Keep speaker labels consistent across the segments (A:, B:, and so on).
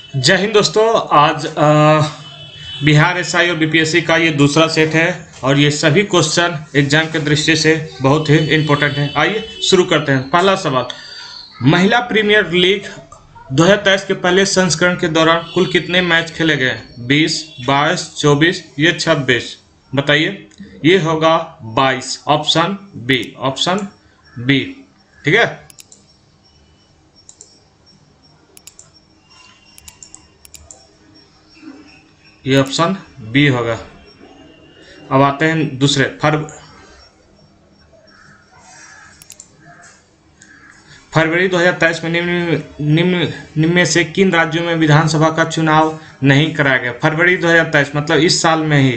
A: जय हिंद दोस्तों। आज बिहार एसआई और बीपीएससी का ये दूसरा सेट है और ये सभी क्वेश्चन एग्जाम के दृष्टि से बहुत ही इम्पोर्टेंट है। आइए शुरू करते हैं। पहला सवाल, महिला प्रीमियर लीग 2023 के पहले संस्करण के दौरान कुल कितने मैच खेले गए? 20, 22, 24 या 26? बताइए। ये होगा 22, ऑप्शन बी, ऑप्शन बी। ठीक है, ये ऑप्शन बी होगा। अब आते हैं दूसरे। फरवरी 2023 में निम्न में से किन राज्यों में विधानसभा का चुनाव नहीं कराया गया? फरवरी 2023 मतलब इस साल में ही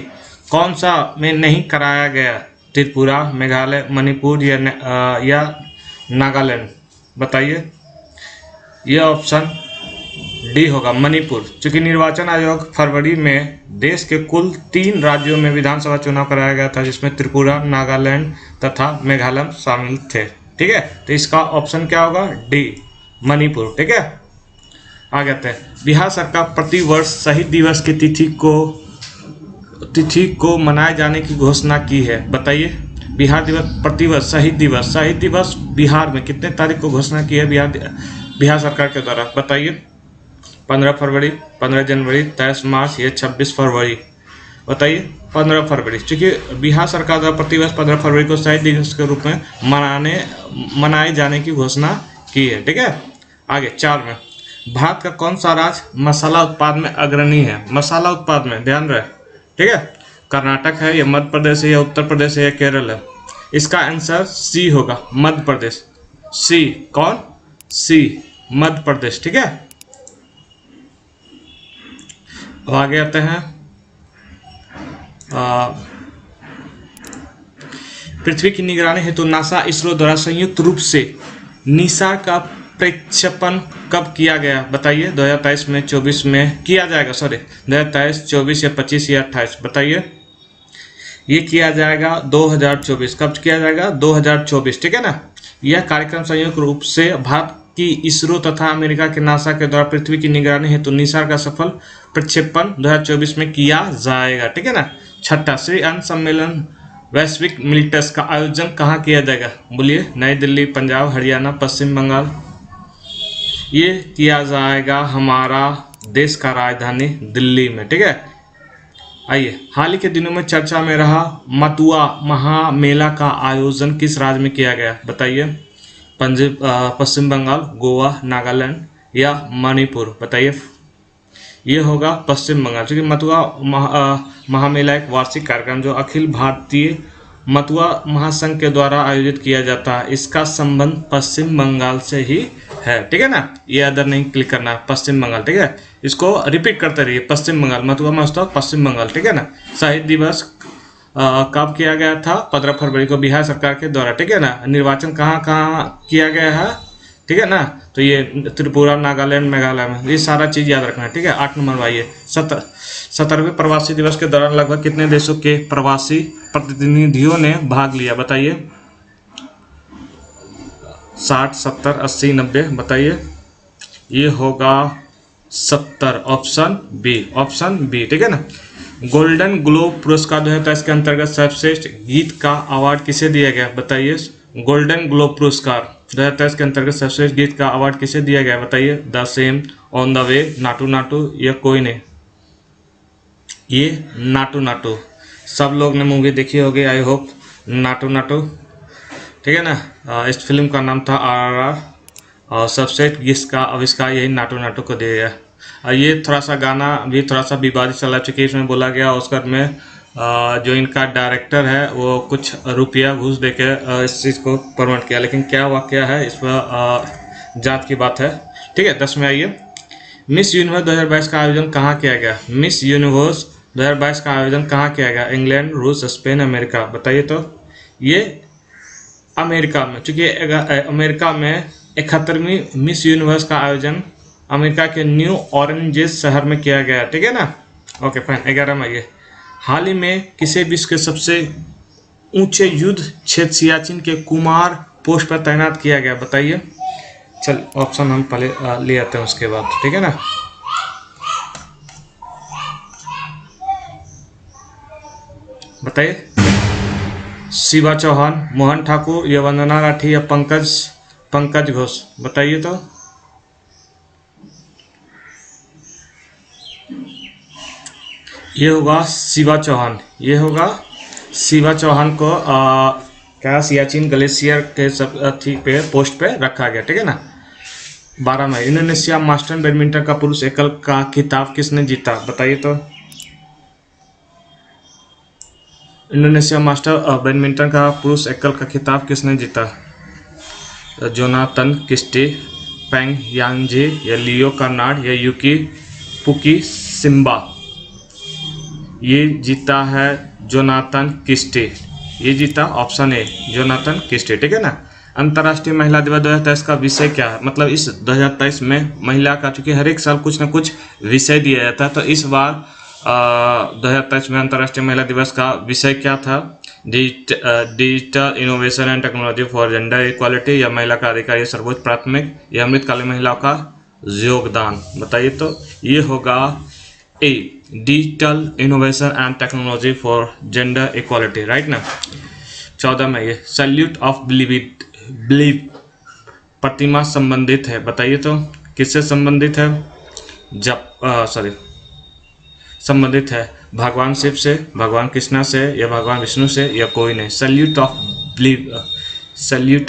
A: कौन सा में नहीं कराया गया? त्रिपुरा, मेघालय, मणिपुर या नागालैंड? बताइए। यह ऑप्शन डी होगा, मणिपुर। चूंकि निर्वाचन आयोग फरवरी में देश के कुल 3 राज्यों में विधानसभा चुनाव कराया गया था, जिसमें त्रिपुरा, नागालैंड तथा मेघालय शामिल थे। ठीक है, तो इसका ऑप्शन क्या होगा? डी, मणिपुर। ठीक है, आगे आते हैं। बिहार सरकार प्रतिवर्ष शहीद दिवस की तिथि को मनाए जाने की घोषणा की है। बताइए। बिहार दिवस, प्रतिवर्ष शहीद दिवस बिहार में कितने तारीख को घोषणा की है बिहार सरकार के द्वारा? बताइए। 15 फरवरी, 15 जनवरी, 23 मार्च या 26 फरवरी? बताइए। 15 फरवरी। चूँकि बिहार सरकार द्वारा प्रतिवर्ष 15 फरवरी को शहीद दिवस के रूप में मनाए जाने की घोषणा की है। ठीक है, आगे 4 में। भारत का कौन सा राज्य मसाला उत्पादन में अग्रणी है? मसाला उत्पादन में ध्यान रहे। ठीक है, कर्नाटक है या मध्य प्रदेश है या उत्तर प्रदेश है या केरल है? इसका आंसर सी होगा, मध्य प्रदेश। सी, कौन? सी, मध्य प्रदेश। ठीक है, अब आगे आते हैं। पृथ्वी की निगरानी हेतु नासा इसरो द्वारा संयुक्त रूप से निसार का प्रक्षेपण कब किया गया? बताइए। 2023 में, 24 में किया जाएगा। 2023, 24 या 25 या 28? बताइए। ये किया जाएगा 2024। कब किया जाएगा? 2024। ठीक है ना। यह कार्यक्रम संयुक्त रूप से भारत की इसरो तथा अमेरिका के नासा के द्वारा पृथ्वी की निगरानी हेतु निसार का सफल प्रक्षेपण 2024 में किया जाएगा। ठीक है ना। 6, श्री अन्न सम्मेलन वैश्विक मिलिटस का आयोजन कहाँ किया जाएगा? बोलिए। नई दिल्ली, पंजाब, हरियाणा, पश्चिम बंगाल? ये किया जाएगा हमारा देश का राजधानी दिल्ली में। ठीक है, आइए। हाल ही के दिनों में चर्चा में रहा मतुआ महामेला का आयोजन किस राज्य में किया गया? बताइए। पश्चिम बंगाल, गोवा, नागालैंड या मणिपुर? बताइए। ये होगा पश्चिम बंगाल। क्योंकि मतुआ महामेला एक वार्षिक कार्यक्रम जो अखिल भारतीय मतुआ महासंघ के द्वारा आयोजित किया जाता है, इसका संबंध पश्चिम बंगाल से ही है। ठीक है ना, ये अदर नहीं क्लिक करना है, पश्चिम बंगाल। ठीक है, इसको रिपीट करते रहिए। पश्चिम बंगाल, मतुआ महोत्सव पश्चिम बंगाल। ठीक है ना। शहीद दिवस कब किया गया था? 15 फरवरी को बिहार सरकार के द्वारा। ठीक है ना। निर्वाचन कहाँ कहाँ किया गया है? ठीक है ना। तो ये त्रिपुरा, नागालैंड, मेघालय में। ये सारा चीज याद रखना है। ठीक है। 8 नंबर भाई। 17वें प्रवासी दिवस के दौरान लगभग कितने देशों के प्रवासी प्रतिनिधियों ने भाग लिया? बताइए। 60, 70, 80, 90? बताइए। ये होगा 70, ऑप्शन बी, ऑप्शन बी। ठीक है ना। गोल्डन ग्लोब पुरस्कार 2023 के अंतर्गत सर्वश्रेष्ठ गीत का अवार्ड किसे दिया गया? बताइए। गोल्डन ग्लोब पुरस्कार 2023 के अंतर्गत सर्वश्रेष्ठ गीत का अवार्ड किसे दिया गया? बताइए। The same, on the way, Naatu Naatu या कोई नहीं? ये नाटू नाटू। सब लोग ने मूवी देखी होगी, आई होप। नाटू नाटू। ठीक है ना। इस फिल्म का नाम था RRR और सर्वश्रेष्ठ गीत का आविष्कार यही नाटू नाटू को दिया गया। ये थोड़ा सा गाना भी थोड़ा सा विवादित चला, चूँकि इसमें बोला गया ऑस्कर में जो इनका डायरेक्टर है वो कुछ रुपया घूस देके इस चीज़ को प्रमोट किया, लेकिन क्या वाकया है इस पर जांच की बात है। ठीक है। 10 में आइए। मिस यूनिवर्स 2022 का आयोजन कहाँ किया गया? मिस यूनिवर्स 2022 का आयोजन कहाँ किया गया? इंग्लैंड, रूस, स्पेन, अमेरिका? बताइए। तो ये अमेरिका में, चूँकि अमेरिका में 71वीं मिस यूनिवर्स का आयोजन अमेरिका के न्यू ऑरेंजेस शहर में किया गया। ठीक है ना। Okay fine. 11 में आइए। हाल ही में किसे विश्व के सबसे ऊंचे युद्ध क्षेत्र सियाचिन के कुमार पोस्ट पर तैनात किया गया? बताइए। चल ऑप्शन हम पहले ले आते हैं उसके बाद। ठीक है ना। बताइए। शिवा चौहान, मोहन ठाकुर या वंदना राठी या पंकज घोष, बताइए तो। ये होगा शिवा चौहान, ये होगा शिवा चौहान को क्या सियाचिन ग्लेशियर के सब ठीक पे पोस्ट पे रखा गया, ठीक है ना। 12 मई, इंडोनेशिया मास्टर बैडमिंटन का पुरुष एकल का खिताब किसने जीता, बताइए तो। इंडोनेशिया मास्टर बैडमिंटन का पुरुष एकल का खिताब किसने जीता? जोनाथन क्रिस्टी, पेंग यांगजी या लियो कर्नाड या यूकी पुकी सिम्बा। ये जीता है जोनाथन क्रिस्टी, ये जीता ऑप्शन ए जोनाथन क्रिस्टी, ठीक है ना। अंतर्राष्ट्रीय महिला दिवस 2023 का विषय क्या है? मतलब इस 2023 में महिला का, चूंकि हर एक साल कुछ न कुछ विषय दिया जाता है, तो इस बार 2023 में अंतर्राष्ट्रीय महिला दिवस का विषय क्या था? Digital innovation and technology for gender equality या महिला का अधिकार या सर्वोच्च प्राथमिक या अमृतकालीन महिलाओं का योगदान, बताइए तो। ये होगा a digital innovation and technology for gender equality, right ना। 14 में ये सैल्यूट ऑफ बिलीव प्रतिमा संबंधित है, बताइए तो किससे संबंधित है? संबंधित है भगवान शिव से, भगवान कृष्णा से या भगवान विष्णु से या कोई नहीं। सैल्यूट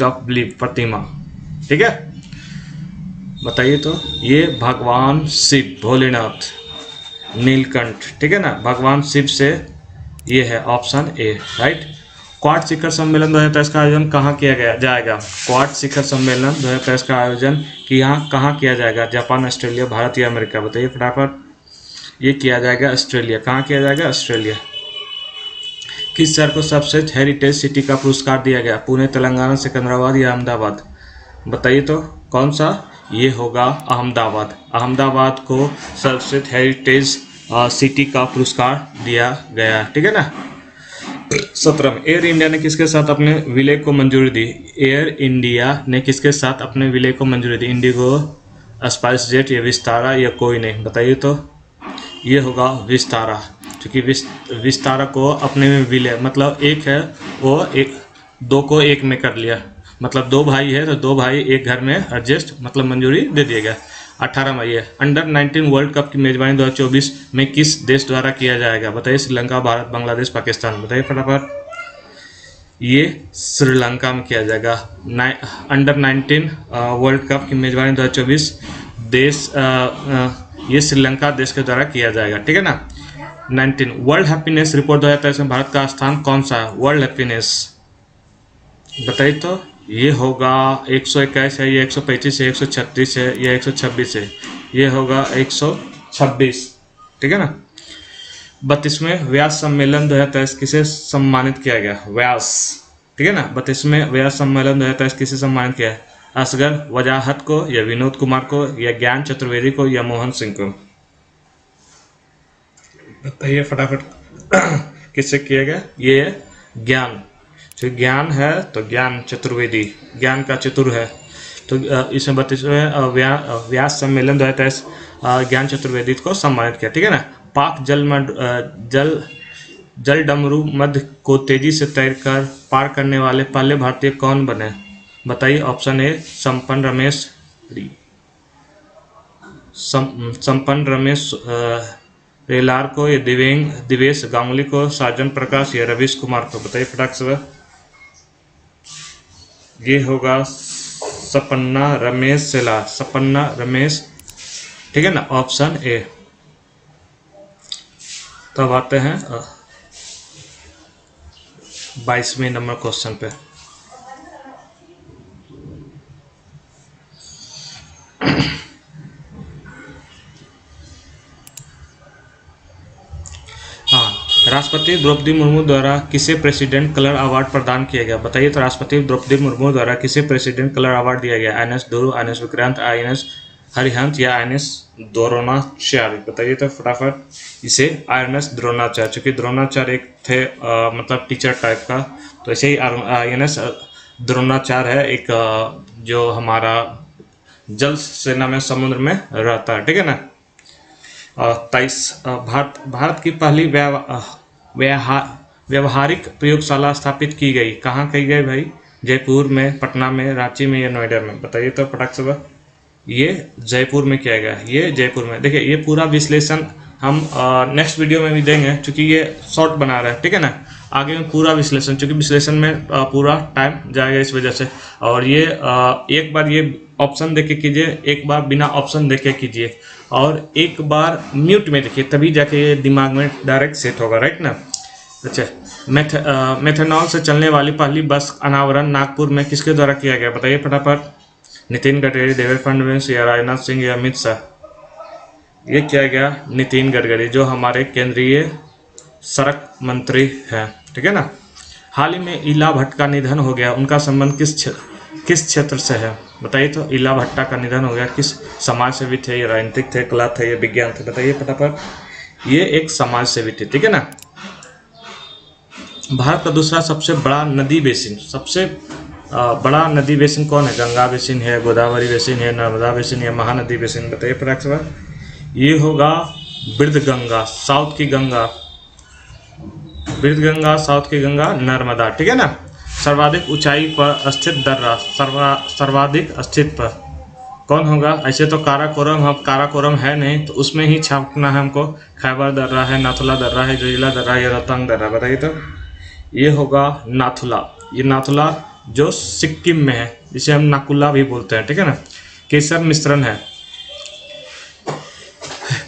A: ऑफ बिलीव प्रतिमा, ठीक है, बताइए तो। ये भगवान शिव, भोलेनाथ, नीलकंठ, ठीक है ना, भगवान शिव से, ये है ऑप्शन ए, राइट। क्वाड शिखर सम्मेलन 2023 का आयोजन कहाँ किया जाएगा? क्वाड शिखर सम्मेलन 2023 का आयोजन कहाँ किया जाएगा? जापान, ऑस्ट्रेलिया, भारत या अमेरिका, बताइए फटाफट। ये किया जाएगा ऑस्ट्रेलिया। कहाँ किया जाएगा? ऑस्ट्रेलिया। किस शहर को सर्वश्रेष्ठ हेरिटेज सिटी का पुरस्कार दिया गया? पुणे, तेलंगाना, सिकंदराबाद या अहमदाबाद, बताइए तो कौन सा? ये होगा अहमदाबाद। अहमदाबाद को सर्वश्रेष्ठ हेरिटेज सिटी का पुरस्कार दिया गया, ठीक है ना। 17 में एयर इंडिया ने किसके साथ अपने विलय को मंजूरी दी? एयर इंडिया ने किसके साथ अपने विलय को मंजूरी दी? इंडिगो, स्पाइस जेट या विस्तारा या कोई नहीं, बताइए तो। ये होगा विस्तारा, क्योंकि विस्तारा को अपने में विलय, मतलब एक है वो एक दो को एक में कर लिया, मतलब 2 भाई है तो 2 भाई एक घर में एडजस्ट, मतलब मंजूरी दे दिया गया। 18 में ये अंडर 19 वर्ल्ड कप की मेजबानी 2024 में किस देश द्वारा किया जाएगा? बताइए। श्रीलंका, भारत, बांग्लादेश, पाकिस्तान, बताइए फटाफट। ये श्रीलंका में किया जाएगा। अंडर 19 वर्ल्ड कप की मेजबानी 2024 देश ये श्रीलंका देश के द्वारा किया जाएगा, ठीक है ना। 19 वर्ल्ड हैप्पीनेस रिपोर्ट 2023 में भारत का स्थान कौन सा है? वर्ल्ड हैप्पीनेस, बताइए तो। ये होगा 121 है, ये 135 है, 136 है, ये 126 है, ये होगा 126, ठीक है ना। 32वें व्यास सम्मेलन 2023 किसे सम्मानित किया गया? व्यास, ठीक है ना। 32वें व्यास सम्मेलन 2023 किसे सम्मानित किया? असगर वजाहत को या विनोद कुमार को या ज्ञान चतुर्वेदी को या मोहन सिंह को, बताइए फटाफट। किससे किया गया? ये ज्ञान, जो ज्ञान है तो ज्ञान चतुर्वेदी, ज्ञान का चतुर है, तो इसमें 32वें व्यास सम्मेलन 2023 ज्ञान चतुर्वेदी को सम्मानित किया, ठीक है ना। पाक जल डमरू मध्य को तेजी से तैरकर पार करने वाले पहले भारतीय कौन बने? बताइए। ऑप्शन ए संपन्न रमेश रेलार को या दिवेश गांगुली को, साजन प्रकाश या रवीश कुमार को, बताइए फटाक से। ये होगा सपन्ना रमेश सेलार, सपन्ना रमेश, ठीक है ना, ऑप्शन ए। तब आते हैं 22वें नंबर क्वेश्चन पे। राष्ट्रपति द्रौपदी मुर्मू द्वारा किसे प्रेसिडेंट कलर अवार्ड प्रदान किया गया? बताइए तो। राष्ट्रपति द्रौपदी मुर्मू द्वारा किसे प्रेसिडेंट कलर अवार्ड दिया गया? INS ध्रुव, INS विक्रांत, INS हरिहंत या INS द्रोणाचार्य, बताइए तो फटाफट। इसे INS द्रोणाचार्य, चूंकि द्रोणाचार्य एक थे मतलब टीचर टाइप का, तो ऐसे ही INS द्रोणाचार्य है एक जो हमारा जल सेना में समुद्र में रहता है, ठीक है ना। 23 भारत की पहली व्यवहारिक प्रयोगशाला स्थापित की गई? कहाँ की गई भाई? जयपुर में, पटना में, रांची में या नोएडा में? बताइए तो फटाक से। ये जयपुर में किया गया, ये जयपुर में। देखिए ये पूरा विश्लेषण हम नेक्स्ट वीडियो में भी देंगे, क्योंकि ये शॉर्ट बना रहा है, ठीक है ना। आगे में पूरा विश्लेषण, क्योंकि विश्लेषण में पूरा टाइम जाएगा इस वजह से। और ये एक बार ये ऑप्शन देख के कीजिए, एक बार बिना ऑप्शन देख के कीजिए, और एक बार म्यूट में देखिए, तभी जाके ये दिमाग में डायरेक्ट सेट होगा, राइट ना। अच्छा, मेथनॉल से चलने वाली पहली बस अनावरण नागपुर में किसके द्वारा किया गया? बताइए फटाफट। नितिन गडकरी, देवेंद्र फडणवीस या राजनाथ सिंह या अमित शाह? ये किया गया नितिन गडकरी, जो हमारे केंद्रीय सड़क मंत्री हैं, ठीक है ना। हाल ही में इला भट्ट का निधन हो गया, उनका संबंध किस क्षेत्र से है? बताइए तो। इला भट्टा का निधन हो गया, किस समाज सेवी थे? ये राजनीतिक थे, कला थे, ये विज्ञान थे? बताइए फटाफट। ये एक समाज सेवी थे, ठीक है ना। भारत का दूसरा सबसे बड़ा नदी बेसिन, सबसे बड़ा नदी बेसिन कौन है? गंगा बेसिन है, गोदावरी बेसिन है, नर्मदा बेसिन या महानदी बेसिन? बताइए फटाक। ये होगा बिरदगंगा, साउथ की गंगा, बिरदगंगा, साउथ की गंगा, नर्मदा, ठीक है ना। सर्वाधिक ऊंचाई पर स्थित दर्रा, सर्वाधिक स्थित पर कौन होगा? ऐसे तो काराकोरम, हम काराकोरम है नहीं, तो उसमें ही छापना है हमको। खैबर दर्रा है, नाथुला दर्रा है, जोजिला दर्रा है या रोहतांग दर्रा? बताइए तो। ये होगा नाथुला। ये नाथुला जो सिक्किम में है, जिसे हम नाकुला भी बोलते हैं, ठीक है ना। केसर मिश्रण है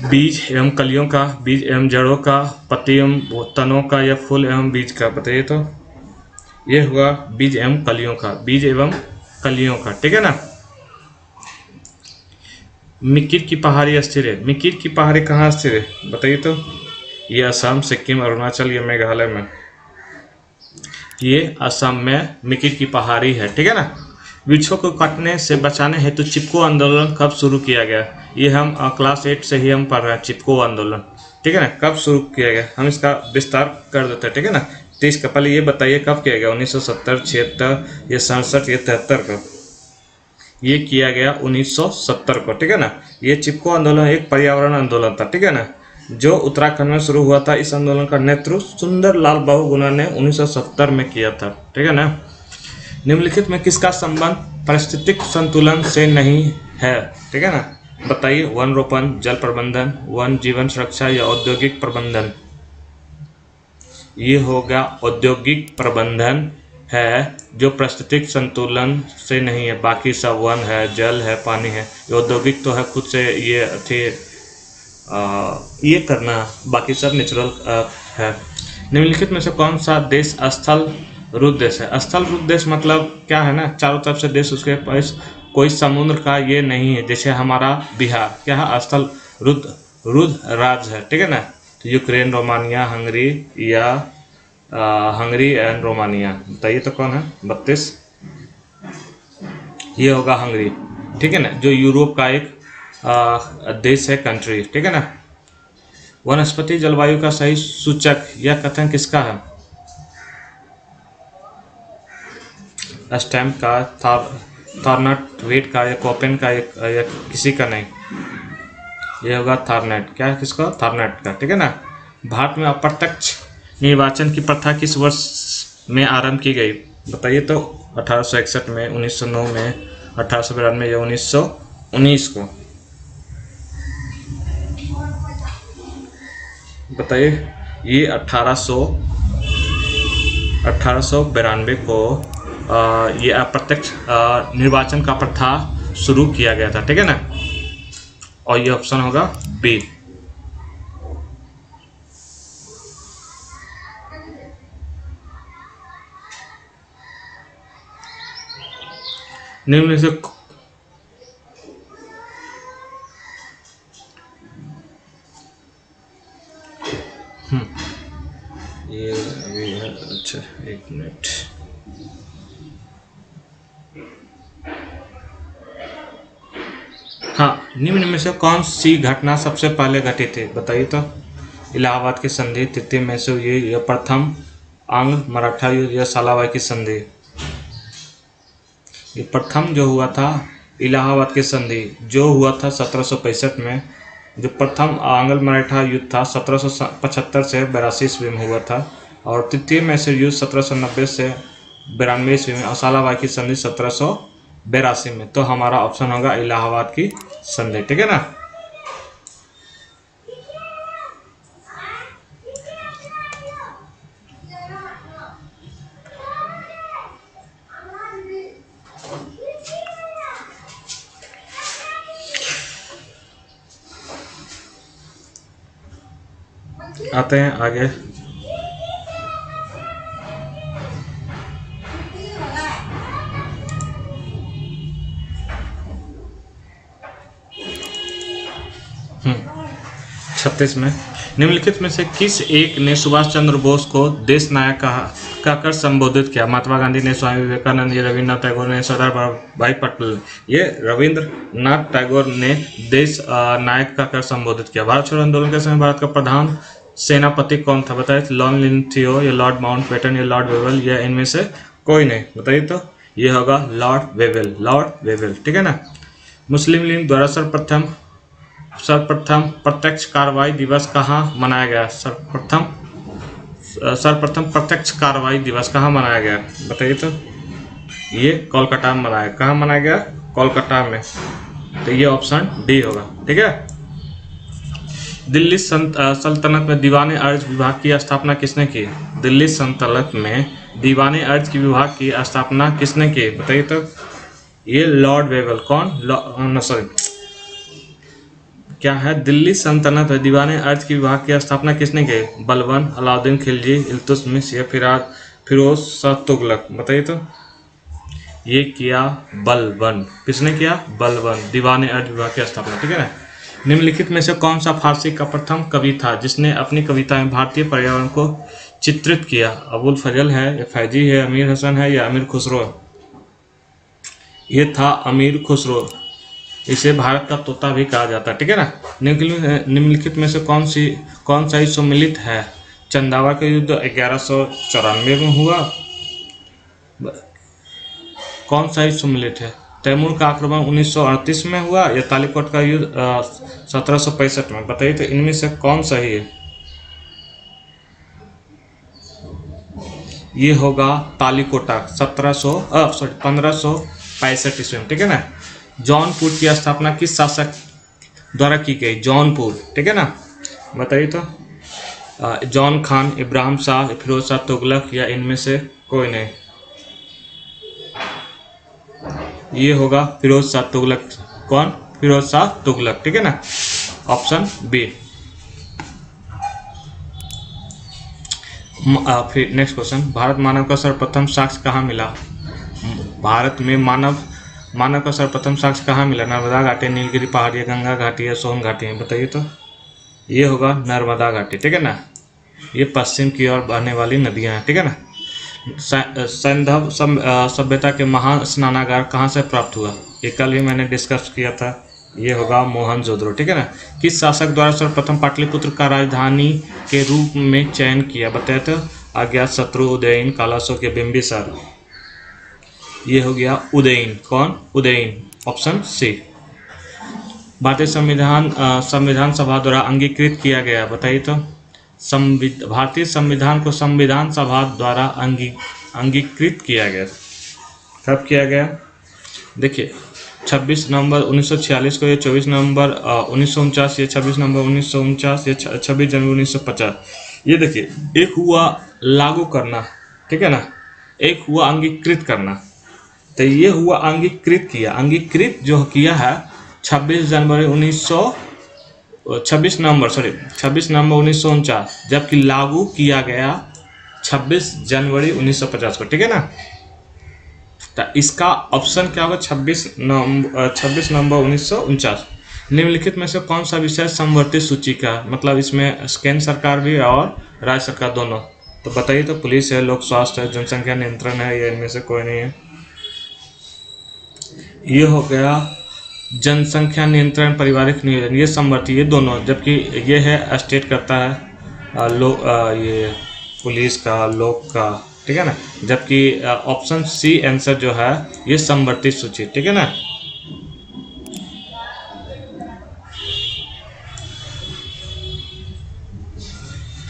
A: बीज एवं कलियों का, बीज एवं जड़ों का, पत्ती एवं तनों का या फूल एवं बीज का? बताइए तो। ये हुआ बीज एवं कलियों का, बीज एवं कलियों का, ठीक है ना। मिकिर की पहाड़ी स्थिर है, मिकिर की पहाड़ी कहाँ स्थिर है? बताइए तो। ये असम, सिक्किम, अरुणाचल या मेघालय में? ये असम में मिकिर की पहाड़ी है, ठीक है ना। वृक्षों को काटने से बचाने हेतु चिपको आंदोलन कब शुरू किया गया? ये हम क्लास 8 से ही हम पढ़ रहे हैं, चिपको आंदोलन, ठीक है ना। कब शुरू किया गया, हम इसका विस्तार कर देते हैं, ठीक है ना। तो इसका पहले ये बताइए कब किया गया? 1970, 76 या 67 या 73 का? ये किया गया 1970 को, ठीक है ना। ये चिपको आंदोलन एक पर्यावरण आंदोलन था, ठीक है ना, जो उत्तराखंड में शुरू हुआ था। इस आंदोलन का नेतृत्व सुंदर लाल बहुगुणा ने 1970 में किया था, ठीक है ना। निम्नलिखित में किसका संबंध पारिस्थितिक संतुलन से नहीं है? ठीक है ना। बताइए। वन रोपण, जल प्रबंधन, वन जीवन सुरक्षा या औद्योगिक प्रबंधन? ये होगा औद्योगिक प्रबंधन है, जो पारिस्थितिक संतुलन से नहीं है। बाकी सब वन है, जल है, पानी है। औद्योगिक तो है खुद से ये थे ये करना, बाकी सब नेचुरल है। निम्नलिखित में से कौन सा देश स्थल रुद्ध देश है? स्थल रुद्ध देश मतलब क्या है ना, चारों तरफ से देश, उसके पास कोई समुद्र का ये नहीं है। जैसे हमारा बिहार क्या है, स्थल रुद्ध राज्य है, ठीक है ना। तो यूक्रेन, रोमानिया, हंगरी या हंगरी एंड रोमानिया? बताइए तो कौन है? 32। ये होगा हंगरी, ठीक है ना, जो यूरोप का एक देश है, कंट्री, ठीक है ना। वनस्पति जलवायु का सही सूचक यह कथन किसका है? स्टैम्प का, थारनेट, वेट का या कोपेन का या किसी का नहीं? ये होगा थारनेट। क्या है किसका? थारनेट का, ठीक है ना। भारत में अप्रत्यक्ष निर्वाचन की प्रथा किस वर्ष में आरंभ की गई? बताइए तो। 1861 में, 1909 में, 1892 या 1919 को? बताइए। ये 1892 को ये अप्रत्यक्ष निर्वाचन का प्रथा शुरू किया गया था, ठीक है ना। और ये ऑप्शन होगा बी। निम्न में से ये अभी है। अच्छा, एक मिनट। हाँ, निम्न में से कौन सी घटना सबसे पहले घटी थी? बताइए तो। इलाहाबाद की संधि, तृतीय मैसूर युद्ध या प्रथम आंग्ल मराठा युद्ध या सालाबाई की संधि? ये प्रथम जो हुआ था इलाहाबाद की संधि, जो हुआ था 1765 में। जो प्रथम आंग्ल मराठा युद्ध था 1775 से 82 ईस्वी में हुआ था। और तृतीय मैसूर युद्ध 1790 से 92 ईस्वी में, और सालाबाद की संधि 1782 में। तो हमारा ऑप्शन होगा इलाहाबाद की संधि, ठीक है ना। आते हैं आगे। छत्तीस में, निम्नलिखित में से किस एक ने सुभाष चंद्र बोस को देश नायक कहकर संबोधित किया? महात्मा गांधी ने, स्वामी विवेकानंद, ये रविन्द्रनाथ टैगोर ने, सरदार वल्लभ भाई पटेल। ये रविंद्रनाथ टैगोर ने देश नायक कहकर संबोधित किया। भारत छोड़ो आंदोलन के समय भारत का प्रधान सेनापति कौन था? बताइए। लॉर्ड लिंथियो, या लॉर्ड माउंटबेटन, या लॉर्ड वेवेल, या इनमें से कोई नहीं। बताइए तो ये होगा लॉर्ड वेवेल, लॉर्ड वेवेल, ठीक है ना। मुस्लिम लीग द्वारा सर्वप्रथम प्रत्यक्ष कार्रवाई दिवस कहाँ मनाया गया? सर्वप्रथम प्रत्यक्ष कार्रवाई दिवस कहाँ मनाया गया? बताइए तो। ये कोलकाता में मनाया। कहाँ मनाया गया? कोलकाता में। तो ये ऑप्शन डी होगा, ठीक है। दिल्ली सल्तनत में दीवाने अर्ज विभाग की स्थापना किसने की? दिल्ली सल्तनत में दीवाने अर्ज की विभाग की स्थापना किसने की? बताइए तो। ये लॉर्ड वेवेल। कौन? सॉरी, क्या है? दिल्ली सल्तनत में दीवाने अर्ज की विभाग की स्थापना किसने की? बलबन, अलाउद्दीन खिलजी, इल्तुतमिश, या फिरोज शाह तुगलक। बताइए तो। ये किया बलबन। किसने किया? बलबन, दीवाने अर्ज विभाग की स्थापना, ठीक है ना। निम्नलिखित में से कौन सा फारसी का प्रथम कवि था जिसने अपनी कविता में भारतीय पर्यावरण को चित्रित किया? अबुल फजल है, या फैजी है, अमीर हसन है, या अमीर खुसरो है? ये था अमीर खुसरो। इसे भारत का तोता भी कहा जाता है, ठीक है ना। निम्नलिखित में से कौन सा सम्मिलित है? चंदावा का युद्ध 1194 में हुआ। कौन सा सम्मिलित है? तैमूर का आक्रमण 1938 में हुआ, या तालीकोट का युद्ध 1765 में? बताइए तो इनमें से कौन सही है? ये होगा तालीकोटा 1565 ईस्वी में, ठीक है ना। जौनपुर की स्थापना किस शासक द्वारा की गई? जौनपुर, ठीक है ना। बताइए तो। जॉन खान, इब्राहिम शाह, फिरोज शाह तुगलक, या इनमें से कोई नहीं। ये होगा फिरोज शाह तुगलक। कौन? फिरोज शाह तुगलक, ठीक है ना। Option B. फिर नेक्स्ट क्वेश्चन, भारत मानव का सर्वप्रथम साक्ष्य कहाँ मिला? भारत में मानव का सर्वप्रथम साक्ष्य कहाँ मिला? नर्मदा घाटी, नीलगिरी पहाड़ी, गंगा घाटी, या सोन घाटी है? बताइए तो। ये होगा नर्मदा घाटी, ठीक है ना। ये पश्चिम की ओर बहने वाली नदियाँ हैं, ठीक है ना। सैंधव सभ्यता के महान स्नानागार कहाँ से प्राप्त हुआ? ये कल ही मैंने डिस्कस किया था। ये होगा मोहनजोदड़ो, ठीक है ना। किस शासक द्वारा सर्वप्रथम पाटलिपुत्र का राजधानी के रूप में चयन किया? बताए तो। अज्ञातशत्रु, उदयन, कालाशोक, या बिंबिसार? ये हो गया उदयन। कौन? Udayan, option C. भारतीय संविधान सभा द्वारा अंगीकृत किया गया? बताइए तो। भारतीय संविधान को संविधान सभा द्वारा अंगीकृत किया गया। कब किया गया? देखिए, 26 नवंबर 1946 को, या 24 नवंबर 1949, या 26 नवंबर 1949, या 26 जनवरी 1950। ये देखिए, एक हुआ लागू करना, ठीक है ना, एक हुआ अंगीकृत करना। तो ये हुआ अंगीकृत किया। अंगीकृत जो किया है 26 नवंबर 1949, जबकि लागू किया गया 26 जनवरी 1950 को, ठीक है ना। तो इसका ऑप्शन क्या होगा? 26 नवंबर 1949। निम्नलिखित में से कौन सा विषय समवर्ती सूची का? मतलब इसमें केंद्र सरकार भी और राज्य सरकार दोनों। तो बताइए तो। पुलिस है, लोक स्वास्थ्य है, जनसंख्या नियंत्रण है, या इनमें से कोई नहीं है? ये हो गया जनसंख्या नियंत्रण, पारिवारिक नियोजन, ये समवर्ती, ये दोनों। जबकि ये है स्टेट करता है ये पुलिस का, लोक का, ठीक है ना। जबकि ऑप्शन सी आंसर जो है ये समवर्ती सूची, ठीक है ना।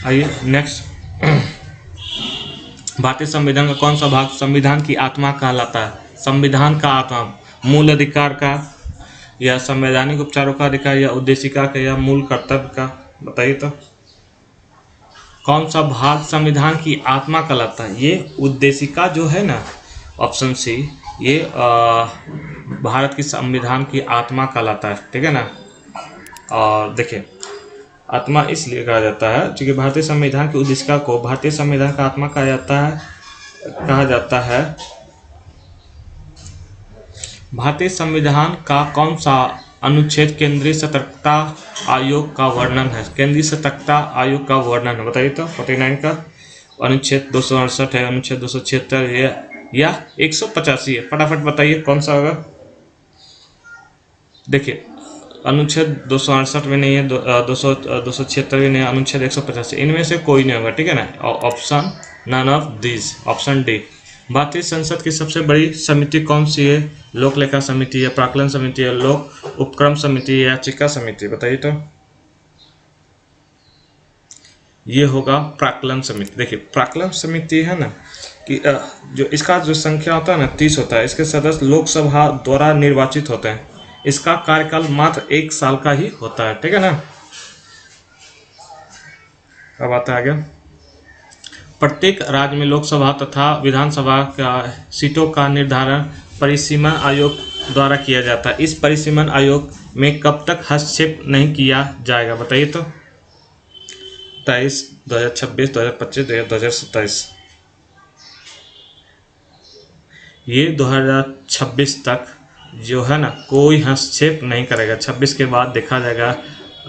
A: आइए नेक्स्ट। भारतीय संविधान का कौन सा भाग संविधान की आत्मा कहलाता है? संविधान का आत्मा, मूल अधिकार का, या संवैधानिक उपचारों का अधिकार, या उद्देशिका का, या मूल कर्तव्य का? बताइए तो कौन सा भाग संविधान की आत्मा कहलाता है? ये उद्देशिका जो है ना, ऑप्शन सी, ये भारत की संविधान की आत्मा कहलाता है, ठीक है ना। और देखिए, आत्मा इसलिए कहा जाता है क्योंकि भारतीय संविधान की उद्देशिका को भारतीय संविधान का आत्मा कहा जाता है। भारतीय संविधान का कौन सा अनुच्छेद केंद्रीय सतर्कता आयोग का वर्णन है? केंद्रीय सतर्कता आयोग का वर्णन है, बताइए तो। 49 का अनुच्छेद 268 है, अनुच्छेद 276 है, या 185 है? फटाफट बताइए कौन सा होगा। देखिए, अनुच्छेद 268 में नहीं है, 276 भी नहीं है, अनुच्छेद 185, इनमें से कोई नहीं होगा, ठीक है ना। Option none of this, option D. भारतीय संसद की सबसे बड़ी समिति कौन सी है? लोक लेखा समिति, या प्राक्कलन समिति, या लोक उपक्रम समिति, या याचिका समिति? बताइए तो। ये होगा प्राक्कलन समिति। देखिए, प्राक्कलन समिति है ना कि जो इसका जो संख्या होता है ना 30 होता है। इसके सदस्य लोकसभा द्वारा निर्वाचित होते हैं। इसका कार्यकाल मात्र 1 साल का ही होता है, ठीक है ना। अब आता है आगे। प्रत्येक राज्य में लोकसभा तथा विधानसभा का सीटों का निर्धारण परिसीमन आयोग द्वारा किया जाता है। इस परिसीमन आयोग में कब तक हस्तक्षेप नहीं किया जाएगा? बताइए तो। 23, 2026, 2025, 2027। ये 2026 तक जो है ना कोई हस्तक्षेप नहीं करेगा। 26 के बाद देखा जाएगा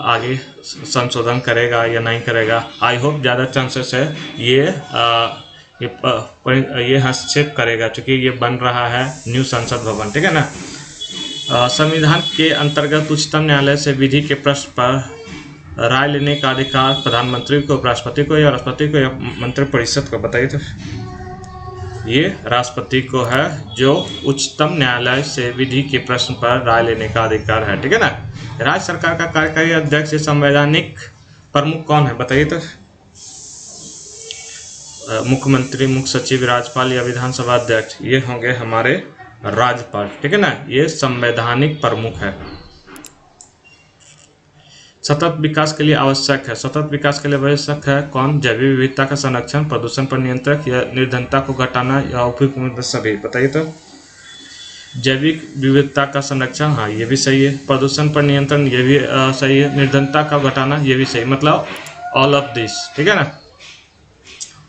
A: आगे संशोधन करेगा या नहीं करेगा। आई होप ज़्यादा चांसेस है ये हस्तक्षेप करेगा, क्योंकि ये बन रहा है न्यू संसद भवन, ठीक है ना। संविधान के अंतर्गत उच्चतम न्यायालय से विधि के प्रश्न पर राय लेने का अधिकार प्रधानमंत्री को, उपराष्ट्रपति को, या राष्ट्रपति को, या मंत्रिपरिषद को? बताइए तो। ये राष्ट्रपति को है, जो उच्चतम न्यायालय से विधि के प्रश्न पर राय लेने का अधिकार है, ठीक है ना। राज्य सरकार का कार्यकारी अध्यक्ष या संवैधानिक प्रमुख कौन है? बताइए तो। मुख्यमंत्री, मुख्य सचिव, राज्यपाल, या विधानसभा अध्यक्ष? ये होंगे हमारे राज्यपाल, ठीक है ना। ये संवैधानिक प्रमुख है। सतत विकास के लिए आवश्यक है। सतत विकास के लिए आवश्यक है कौन? जैव विविधता का संरक्षण, प्रदूषण पर नियंत्रण, या निर्धनता को घटाना, या उपयुक्त सभी? बताइए तो। जैविक विविधता का संरक्षण, हाँ ये भी सही है। प्रदूषण पर नियंत्रण, ये भी सही है। निर्धनता का घटाना, ये भी सही, मतलब ऑल ऑफ दिस, ठीक है ना।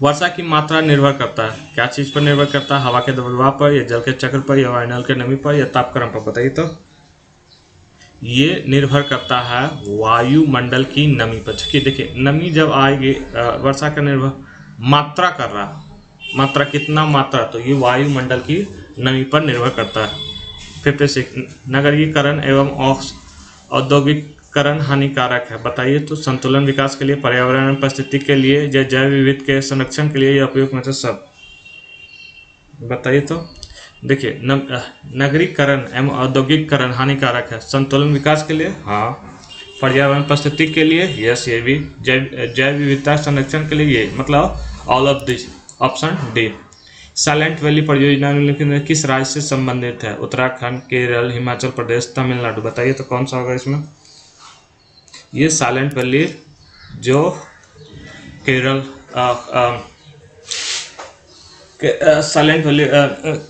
A: वर्षा की मात्रा निर्भर करता है, क्या चीज पर निर्भर करता है? हवा के दबाव पर, या जल के चक्र पर, या वायुमंडल के नमी पर, या तापक्रम पर? बताइए तो। ये निर्भर करता है वायुमंडल की नमी पर। क्योंकि देखिए, नमी जब आएगी, वर्षा का निर्भर मात्रा कर रहा, मात्रा कितना मात्रा, तो ये वायुमंडल की नमी पर निर्भर करता है। 56, नगरीकरण एवं औद्योगिकरण हानिकारक है? बताइए तो। संतुलन विकास के लिए, पर्यावरण परिस्थिति के लिए, या जैव विविधता के संरक्षण के लिए, या उपयोग में से सब? बताइए तो। देखिए, नगरीकरण एवं औद्योगिकरण हानिकारक है। संतुलन विकास के लिए, हाँ। पर्यावरण परिस्थिति के लिए, यस, ये भी। जैव विविधता संरक्षण के लिए, ये, मतलब all of this, option D. Silent valley परियोजना निम्नलिखित किस राज्य से संबंधित है? उत्तराखंड, केरल, हिमाचल प्रदेश, तमिलनाडु? बताइए तो कौन सा होगा इसमें। ये साइलेंट वैली जो केरल साइलेंट वैली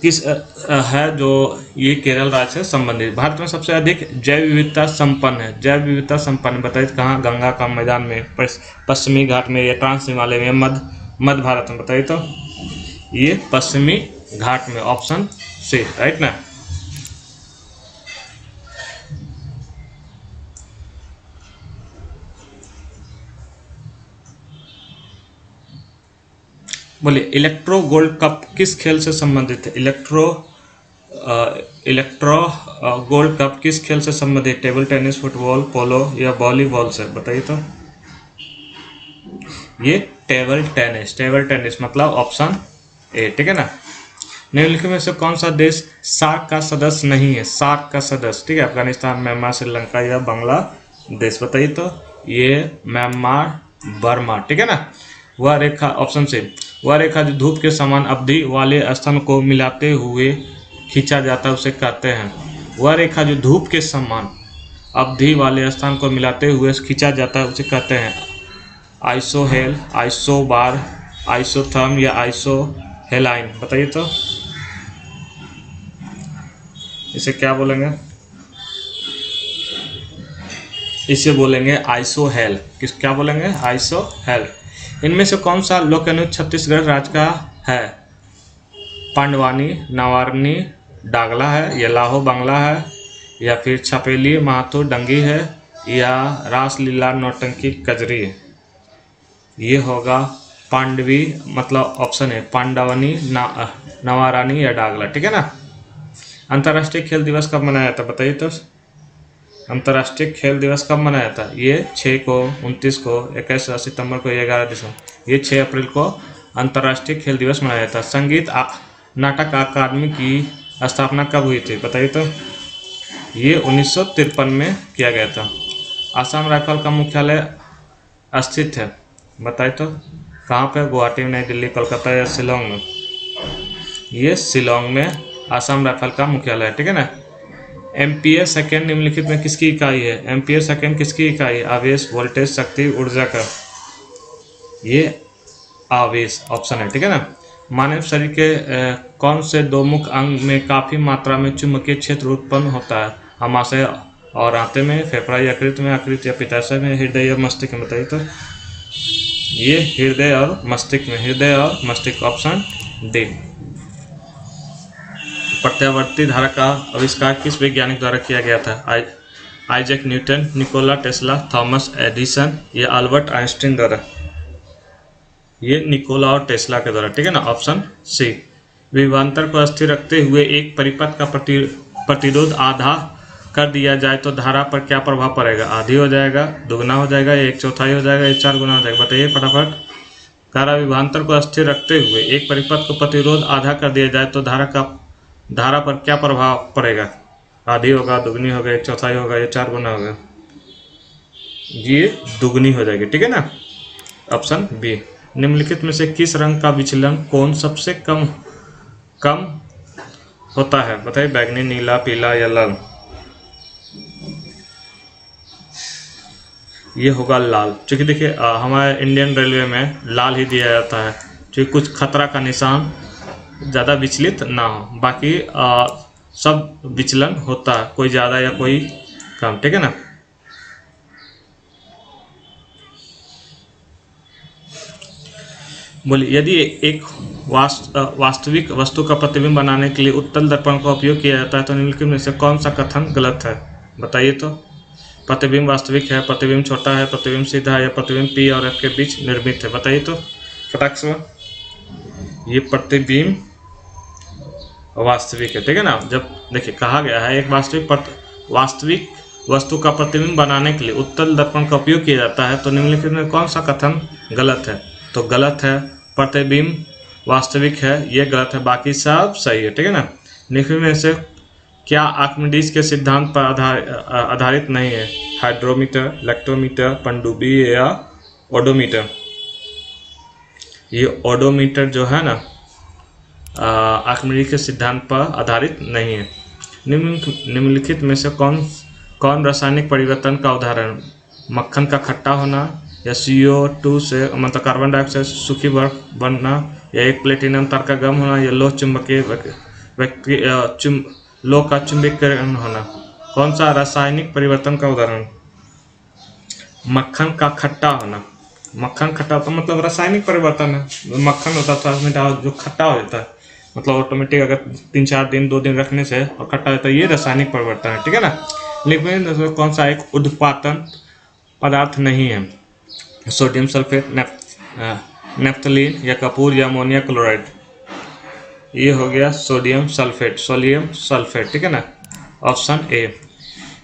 A: किस है, जो ये केरल राज्य से संबंधित। भारत में सबसे अधिक जैव विविधता संपन्न है। जैव विविधता संपन्न बताइए कहाँ? गंगा का मैदान में, पश्चिमी घाट में, या ट्रांस हिमालय में, मध्य भारत में? बताइए तो। ये पश्चिमी घाट में, ऑप्शन सी, राइट ना। बोलिए, इलेक्ट्रो गोल्ड कप किस खेल से संबंधित है? इलेक्ट्रो गोल्ड कप किस खेल से संबंधित? टेबल टेनिस, फुटबॉल, पोलो, या वॉलीबॉल से? बताइए तो। ये टेबल टेनिस मतलब ऑप्शन ए, ठीक है ना। निम्नलिखित में से कौन सा देश सार्क का सदस्य नहीं है? सार्क का सदस्य, ठीक है। अफगानिस्तान, म्यांमार, श्रीलंका, या बांग्लादेश? बताइए तो। ये म्यांमार, बर्मा, ठीक है ना। वह रेखा, ऑप्शन से, वह रेखा जो धूप के समान अवधि वाले स्थान को मिलाते हुए खींचा जाता है उसे कहते हैं। वह रेखा जो धूप के समान अवधि वाले स्थान को मिलाते हुए खींचा जाता है उसे कहते हैं आइसोहेल, आइसोबार, आइसोथर्म या आइसोहेलाइन। बताइए तो इसे क्या बोलेंगे? इसे बोलेंगे आइसोहेल। क्या बोलेंगे? आइसोहेल। इनमें से कौन सा लोकनुज छत्तीसगढ़ राज्य का है? पांडवानी, नवारनी, डागला है, या लाहो बांग्ला है, या फिर छपेली महातो डंगी है, या रासलीला नौटंकी कजरी है। ये होगा पांडवी, मतलब ऑप्शन है पांडवानी, नवारानी या डागला। ठीक है ना। अंतर्राष्ट्रीय खेल दिवस कब मनाया जाता है? बताइए तो। अंतर्राष्ट्रीय खेल दिवस कब मनाया जाता है? ये 6 को, 29 को, 21 सितंबर को, 11 दिसंबर। ये 6 अप्रैल को अंतर्राष्ट्रीय खेल दिवस मनाया जाता है। संगीत नाटक अकादमी की स्थापना कब हुई थी? बताइए तो। ये 1953 में किया गया था। आसाम राइफल का मुख्यालय स्थित है? बताइए तो। कहाँ पे? गुवाहाटी में, नई दिल्ली, कोलकाता या शिलोंग में? ये शिलोंग में आसाम राइफल का मुख्यालय है। ठीक है ना। एम्पियर सेकेंड निम्नलिखित में किसकी इकाई है? एम्पियर सेकेंड किसकी इकाई है? आवेश, वोल्टेज, शक्ति, ऊर्जा का। ये आवेश ऑप्शन है। ठीक है ना। मानव शरीर के कौन से दो मुख्य अंग में काफी मात्रा में चुंबकीय क्षेत्र उत्पन्न होता है? आमाशय और आंते में, फेफड़ा यकृत में, यकृत या पित्ताशय में, हृदय या मस्तिष्क में? बताइए तो। ये हृदय और मस्तिष्क में। हृदय और मस्तिष्क, ऑप्शन डी। प्रत्यावर्ती धारा का आविष्कार किस वैज्ञानिक द्वारा किया गया था? Isaac Newton, Nikola Tesla, Thomas Edison या अल्बर्ट आइंस्टीन द्वारा? ये निकोला और टेस्ला के द्वारा। ठीक है ना। Option C. विभवांतर को स्थिर रखते हुए एक परिपथ का प्रतिरोध आधा कर दिया जाए तो धारा पर क्या प्रभाव पड़ेगा? आधी हो जाएगा, दुगना हो जाएगा, या 1/4 हो जाएगा, या 4 गुना हो जाएगा? बताइए फटाफट। धारा विभवांतर को स्थिर रखते हुए एक परिपथ को प्रतिरोध आधा कर दिया जाए तो धारा पर क्या प्रभाव पड़ेगा? आधी होगा, दुगनी होगा, 1/4 होगा, या 4 गुना होगा? ये दुगनी हो जाएगी। ठीक है ना। Option B. निम्नलिखित में से किस रंग का विचलन कोण सबसे कम होता है? बताइए। बैंगनी, नीला, पीला या लाल? ये होगा लाल। क्योंकि देखिए हमारे इंडियन रेलवे में लाल ही दिया जाता है क्योंकि कुछ खतरा का निशान ज़्यादा विचलित ना हो। बाकी सब विचलन होता है, कोई ज़्यादा या कोई कम। ठीक है ना। बोलिए। यदि एक वास्तविक वस्तु का प्रतिबिंब बनाने के लिए उत्तल दर्पण का उपयोग किया जाता है तो निम्नलिखित में से कौन सा कथन गलत है? बताइए तो। प्रतिबिंब वास्तविक है, प्रतिबिंब छोटा है, प्रतिबिंब सीधा है, या प्रतिबिंब P और F के बीच निर्मित है? बताइए तो फटाक से। ये प्रतिबिंब वास्तविक है। ठीक है ना। जब देखिए कहा गया है एक वास्तविक वस्तु का प्रतिबिंब बनाने के लिए उत्तल दर्पण का उपयोग किया जाता है तो निम्नलिखित में कौन सा कथन गलत है? तो गलत है प्रतिबिंब वास्तविक है, ये गलत है, बाकी सब सही है। ठीक है ना। निम्नलिखित में से क्या आर्किमिडीज के सिद्धांत पर आधारित नहीं है? हाइड्रोमीटर, इलेक्ट्रोमीटर, पनडुब्बी या ओडोमीटर? ये ओडोमीटर जो है ना आर्किमिडीज के सिद्धांत पर आधारित नहीं है। निम्नलिखित में से कौन रासायनिक परिवर्तन का उदाहरण? मक्खन का खट्टा होना, या CO2 से मतलब कार्बन डाइऑक्साइड सूखी बर्फ बनना, या एक प्लेटिनम तार का गम होना, या लोह का चुंबकीकरण होना? कौन सा रासायनिक परिवर्तन का उदाहरण? मक्खन का खट्टा होना। मक्खन खट्टा होता मतलब रासायनिक परिवर्तन है। मक्खन होता था उसमें जो खट्टा हो जाता है, मतलब ऑटोमेटिक अगर 3-4 दिन 2 दिन रखने से और खट्टा होता है, ये रासायनिक परिवर्तन है। ठीक है ना। लेकिन कौन सा एक उद्पादन पदार्थ नहीं है? सोडियम सल्फेट, नेफ्थलीन, या कपूर, या अमोनिया क्लोराइड? ये हो गया सोडियम सल्फेट। ठीक है ना। Option A.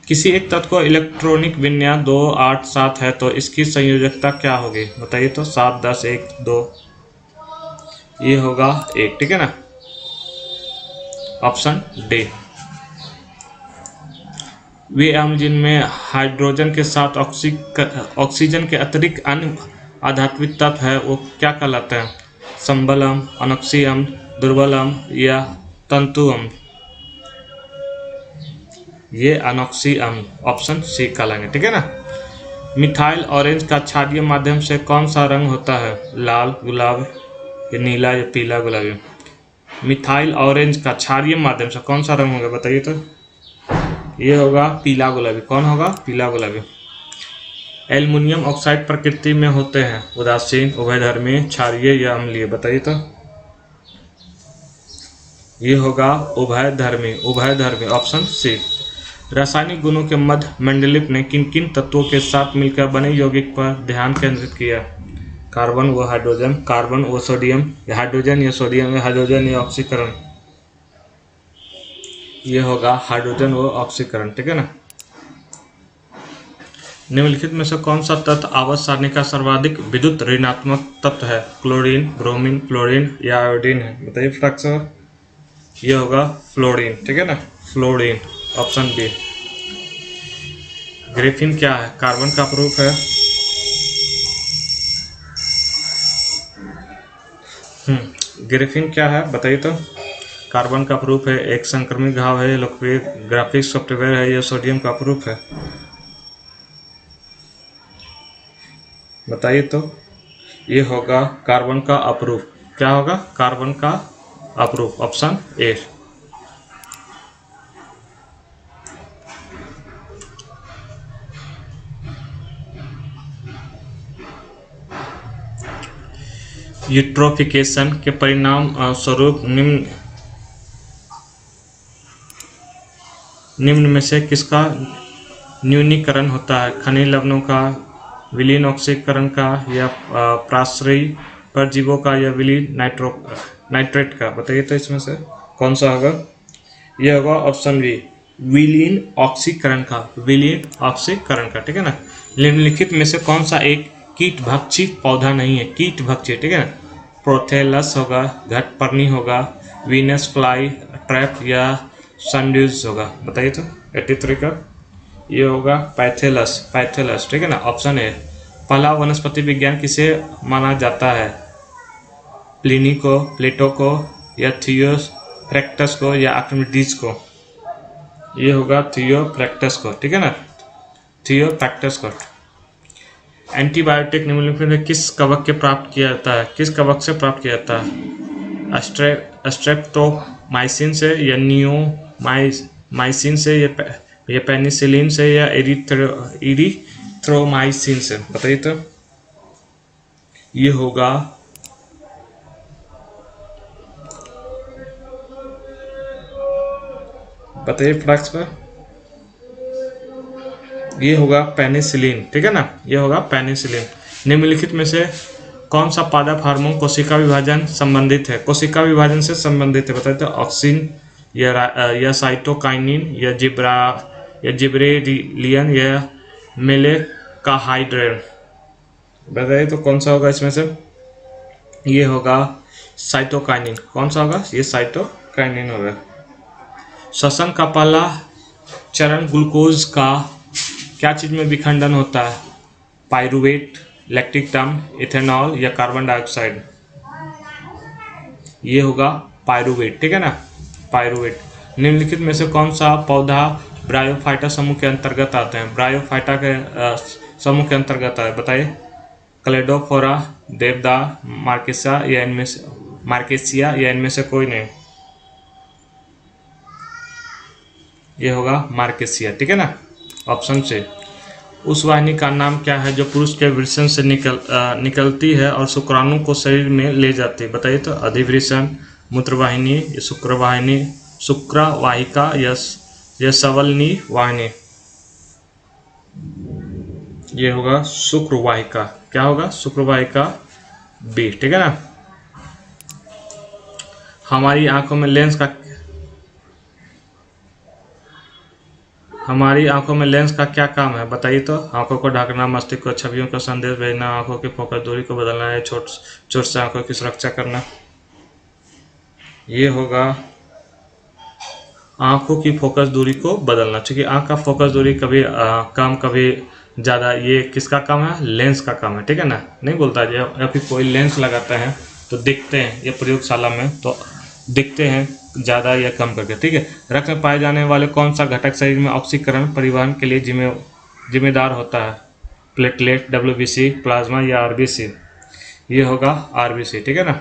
A: किसी एक तत्व को इलेक्ट्रॉनिक विन्यास 2, 8, 7 है तो इसकी संयोजकता क्या होगी? बताइए तो। 7, 10, 1, 2? ये होगा 1। ठीक है ना। Option D. वे अम्ल जिनमें हाइड्रोजन के साथ ऑक्सीजन के अतिरिक्त अन्य आधात्विक तत्व है वो क्या कहलाते हैं? संबल अम्ल, अनोक्सी अम्ल, दुर्बल अम्ल या तंतु अम्ल? ये अनोक्सी अम्ल, ऑप्शन सी कहलाएंगे, ठीक है ना। मिथाइल ऑरेंज का क्षारीय माध्यम से कौन सा रंग होता है? लाल, गुलाब या नीला या पीला गुलाबी? मिथाइल ऑरेंज का क्षारीय माध्यम से कौन सा रंग होगा बताइए तो? ये होगा पीला गुलाबी। कौन होगा? पीला गुलाबी। एल्युमिनियम ऑक्साइड प्रकृति में होते हैं उदासीन, उभयधर्मी, क्षारीय या अम्लीय? बताइए तो। ये होगा उभयधर्मी, उभयधर्मी, ऑप्शन सी। रासायनिक गुणों के मध्य मेंडलीफ ने किन किन तत्वों के साथ मिलकर बने यौगिक पर ध्यान केंद्रित किया? कार्बन व हाइड्रोजन, कार्बन व सोडियम, या हाइड्रोजन या सोडियम, या हाइड्रोजन या ऑक्सीकरण? ये होगा हाइड्रोजन व ऑक्सीकरण, ठीक है ना। निम्नलिखित में से कौन सा तत्व आवर्त सारणी का सर्वाधिक विद्युत ऋणात्मक तत्व है? क्लोरीन, ब्रोमीन, फ्लोरीन या आयोडीन है? बताइए फटाक से। ये होगा फ्लोरीन, ठीक है ना, फ्लोरीन, ऑप्शन बी। ग्रेफीन क्या है? कार्बन का प्रूफ है। ग्रेफीन क्या है बताइए तो? कार्बन का प्रूफ है, एक संक्रमित घाव है, लोकप्रिय ग्राफिक्स सॉफ्टवेयर है, या सोडियम का प्रूफ है? बताइए तो। ये होगा कार्बन का अप्रूफ। क्या होगा? कार्बन का अप्रूफ, ऑप्शन ए। यूट्रोफिकेशन के परिणाम स्वरूप निम्न में से किसका न्यूनीकरण होता है? खनिज लवणों का, विलीन ऑक्सीकरण का, या प्राश्रयी परजीवों का, या विलीन नाइट्रेट का? बताइए तो इसमें से कौन सा होगा? यह होगा ऑप्शन बी, विलीन ऑक्सीकरण का, विलीन ऑक्सीकरण का, ठीक है ना। निम्नलिखित में से कौन सा एक कीटभक्षी पौधा नहीं है? कीटभक्षी, ठीक है ना। प्रोथेलस होगा, घटपर्णी होगा, वीनस फ्लाई ट्रैप, या सनड्यूज होगा? बताइए तो। 83 का ये होगा पैथेलस, पैथेलस, ठीक है ना, ऑप्शन ए। पहला वनस्पति विज्ञान किसे माना जाता है? प्लिनी को, प्लेटो को, या थियोफ्रैक्टस को, या आर्किमिडीज को? ये होगा थियोफ्रैक्टस को, ठीक है ना, थियोफ्रैक्टस को। एंटीबायोटिक निम्नलिखित में किस कवक के प्राप्त किया जाता है? किस कवक से प्राप्त किया जाता है? स्ट्रेप्टोमाइसिन से, या नियोमाइसिन से, या पेनिसिलिन से, या एरिथ्रोमाइसिन से? बताइए तो। ये होगा बताइए फ्लैक्स पर। ये होगा पेनिसिलिन, ठीक है ना, ये होगा पेनिसिलिन। निम्नलिखित में से कौन सा पादप हार्मोन कोशिका विभाजन संबंधित है? कोशिका विभाजन से संबंधित है, बताइए तो। ऑक्सिन, या साइटोकाइनिन, या जिब्रेलियन, या मेलेकाहाइड्रेन? बताइए तो कौन सा होगा इसमें से? ये होगा साइटोकाइनिन। कौन सा होगा? ये साइटोकाइनिन होगा। श्वसन का पहला चरण ग्लूकोज का क्या चीज में विखंडन होता है? पाइरूवेट, लैक्टिक अम्ल, इथेनॉल, या कार्बन डाइऑक्साइड? ये होगा पाइरूवेट, ठीक है ना, पाइरूवेट। निम्नलिखित में से कौन सा पौधा ब्रायोफाइटा समूह के अंतर्गत आते हैं? ब्रायोफाइटा के समूह के अंतर्गत आता है, बताइए। क्लेडोफोरा, देवदार, मार्केसिया, या इनमें से कोई नहीं? ये होगा मार्केसिया, ठीक है ना, ऑप्शन से। उस वाहिनी का नाम क्या है जो पुरुष के वृषण से निकलती है और शुक्राणु को शरीर में ले जाती है? बताइए तो। अधिवृषण, मूत्रवाहिनी, शुक्रवाहिनी, शुक्रवाहिका, या सवलनी वाहिनी? ये होगा शुक्रवाहिका। क्या होगा? शुक्रवाहिका बी, ठीक है ना। हमारी आंखों में लेंस का क्या काम है? बताइए तो। आंखों को ढकना, मस्तिष्क को छवियों का संदेश भेजना, आंखों की फोकस दूरी को बदलना, है चोट से आंखों की सुरक्षा करना? ये होगा आंखों की फोकस दूरी को बदलना, क्योंकि आंख का फोकस दूरी कभी कम कभी ज़्यादा, ये किसका काम है? लेंस का काम है, ठीक है ना। नहीं बोलता या फिर कोई लेंस लगाता है तो दिखते हैं ये प्रयोगशाला में, तो दिखते हैं ज़्यादा या कम करके, ठीक है। रक्त में पाए जाने वाले कौन सा घटक शरीर में ऑक्सीकरण परिवहन के लिए जिम्मेदार होता है? प्लेटलेट, WBC, प्लाज्मा या RBC? ये होगा RBC, ठीक है ना।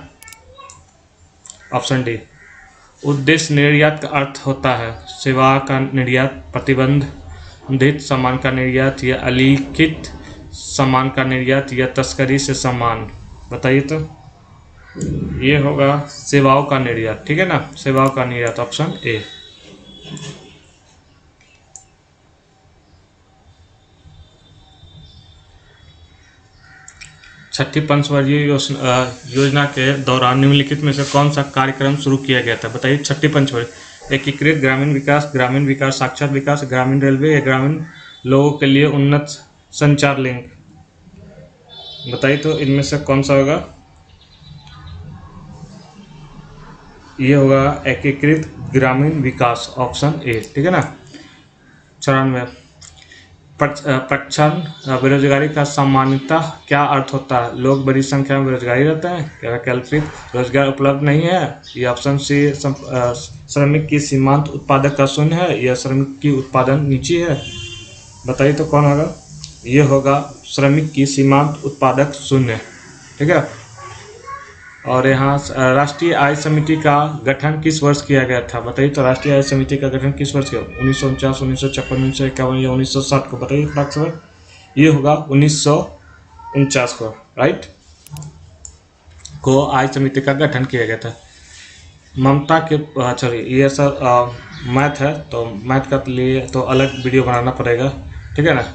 A: Option D. उद्देश्य निर्यात का अर्थ होता है सेवा का निर्यात, प्रतिबंधित सामान का निर्यात या अलिखित सामान का निर्यात या तस्करी से सामान। बताइए तो। ये होगा सेवाओं का निर्यात, ठीक है ना, सेवाओं का निर्यात, ऑप्शन ए। छठी पंचवर्षीय योजना के दौरान निम्नलिखित में से कौन सा कार्यक्रम शुरू किया गया था? बताइए। छठी पंचवर्षीय एकीकृत ग्रामीण विकास, साक्षर विकास, ग्रामीण रेलवे या ग्रामीण लोगों के लिए उन्नत संचार लिंक। बताइए तो इनमें से कौन सा होगा? ये होगा एकीकृत ग्रामीण विकास, ऑप्शन ए, ठीक है ना। 94। प्रक्षण बेरोजगारी का सामान्यतः क्या अर्थ होता है? लोग बड़ी संख्या में बेरोजगारी रहते हैं, क्या कल्पित रोजगार उपलब्ध नहीं है, ये ऑप्शन सी श्रमिक की सीमांत उत्पादक का शून्य है, या श्रमिक की उत्पादन नीची है। बताइए तो कौन होगा? ये होगा श्रमिक की सीमांत उत्पादक शून्य, ठीक है। और यहाँ राष्ट्रीय आय समिति का गठन किस वर्ष किया गया था? बताइए तो राष्ट्रीय आय समिति का गठन किस वर्ष किया? 1949, 1956, 1951 या 1960 को? बताइए फटाक से। ये होगा 1949 को, राइट, को आय समिति का गठन किया गया था। ममता के सॉरी ये सर मैथ है, तो मैथ का लिए तो अलग वीडियो बनाना पड़ेगा, ठीक है ना।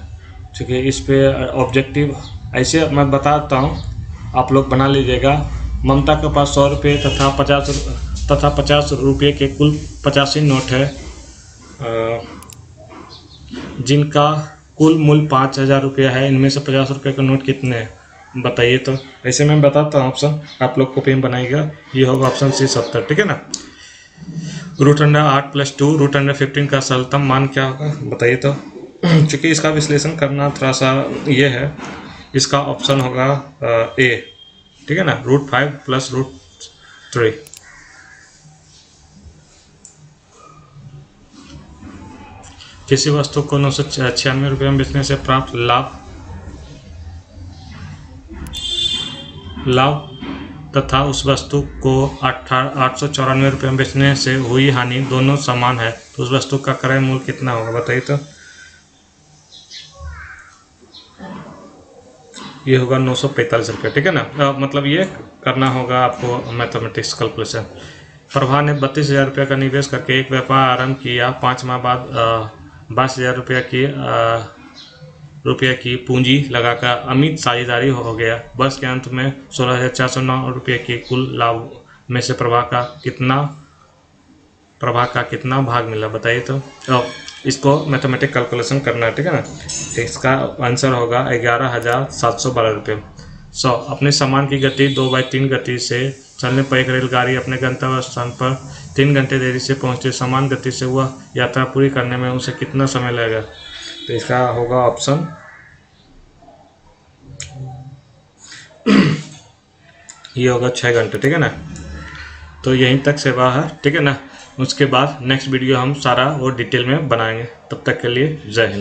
A: ठीक है, इस पे ऑब्जेक्टिव ऐसे मैं बताता हूँ, आप लोग बना लीजिएगा। ममता के पास 100 रुपये तथा 50 रुपये के कुल 85 नोट है, जिनका कुल मूल्य 5000 रुपया है। इनमें से 50 रुपये का नोट कितने हैं? बताइए तो। ऐसे मैं बताता हूँ ऑप्शन, आप लोग कॉपी में बनाइएगा। ये होगा ऑप्शन सी 70, ठीक है ना। √8 + 2 √15 का सरलतम मान क्या होगा? बताइए तो। चूँकि इसका विश्लेषण करना थोड़ा सा ये है, इसका ऑप्शन होगा ए, ठीक है ना, √5 + √3। किसी वस्तु को 996 रुपये में बेचने से प्राप्त लाभ तथा उस वस्तु को 894 रुपये में बेचने से हुई हानि दोनों समान है, तो उस वस्तु का क्रय मूल्य कितना होगा? बताइए तो। ये होगा 945 रुपये, ठीक है ना। मतलब ये करना होगा आपको मैथमेटिक्स कैलकुलेशन। प्रभा ने 32,000 रुपये का निवेश करके एक व्यापार आरंभ किया। 5 माह बाद 22,000 रुपये की पूंजी लगाकर अमित साझेदारी हो गया। वर्ष के अंत में 16,409 रुपये के कुल लाभ में से प्रभा का कितना भाग मिला? बताइए तो। इसको मैथमेटिक कैलकुलेशन करना है, ठीक है ना। तो इसका आंसर होगा 11,712 रुपये। 100। अपने सामान की गति 2/3 गति से चलने पर एक रेलगाड़ी अपने गंतव्य स्थान पर 3 घंटे देरी से पहुंचती। समान गति से वह यात्रा पूरी करने में उसे कितना समय लगेगा? तो इसका होगा ऑप्शन ये होगा 6 घंटे, ठीक है ना। तो यहीं तक सेवा है, ठीक है ना। उसके बाद नेक्स्ट वीडियो हम सारा वो डिटेल में बनाएंगे। तब तक के लिए जय हिंद।